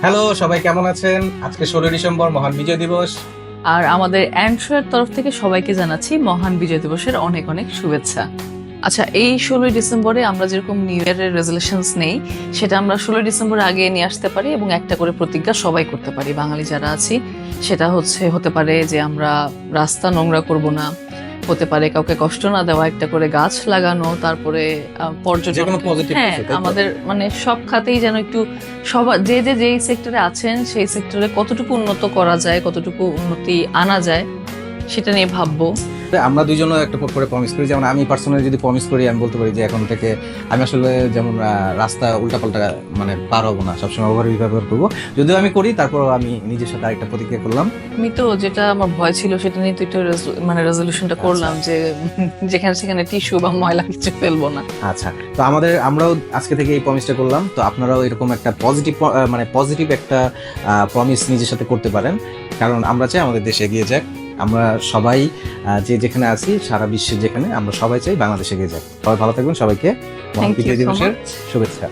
Hello, সবাই কেমন আছেন? আজকে 16 ডিসেম্বর মহান বিজয় দিবস। আর আমাদের অ্যান্ড্রয়ের তরফ থেকে সবাইকে জানাচ্ছি মহান বিজয় দিবসের অনেক অনেক শুভেচ্ছা। আচ্ছা, এই 16 ডিসেম্বরে আমরা যেরকম নিউ ইয়ারের রেজলিউশনস নেই, সেটা আমরা 16 ডিসেম্বর আগে নিয়ে আসতে পারি এবং একটা করে প্রতিজ্ঞা সবাই করতে পারি, বাঙালি যারা আছি। সেটা হতে পারে যে আমরা রাস্তা নোংরা করব না, হতে পারে কাউকে কষ্ট না দেওয়া, একটা করে গাছ লাগানো, তারপরে পর্যটন। যেকোনো পজিটিভ হ্যাঁ, কিছু, তাই তো? আমাদের মানে সব খাতেই যেন একটু সবার যেই সেক্টরে আছেন সেই সেক্টরে কতটুকু উন্নত করা যায়, কতটুকু উন্নতি আনা যায় সেটা নিয়ে ভাববো। আমরা দুইজনও একটা করে প্রমিস করি, যেমন আমি পার্সোনালি যদি প্রমিস করি, আমি বলতে পারি যে এখন থেকে আমি আসলে যেমন রাস্তা উল্টাপাল্টা মানে পার হবো না, সবসময় ওভার ব্যবহার করবো। যদিও আমি করি, তারপরও আমি নিজের সাথে আরেকটা প্রতিজ্ঞা করলাম। আমি তো যেটা আমার ভয় ছিল সেটা নিয়ে তো একটু মানে রেজলিউশনটা করলাম যে যেখানে সেখানে টিস্যু বা ময়লা কিছু ফেলবো না। আচ্ছা, তো আমরাও আজকে থেকে এই প্রমিসটা করলাম। তো আপনারাও এরকম একটা পজিটিভ একটা প্রমিস নিজের সাথে করতে পারেন, কারণ আমরা চাই আমাদের দেশ এগিয়ে যাক। আমরা সবাই যেখানে আছি, সারা বিশ্বের যেখানে, আমরা সবাই চাই বাংলাদেশ এগিয়ে যাক। সবাই ভালো থাকবেন, সবাইকে মহান Thank you বিজয় so দিবসের much. শুভেচ্ছা।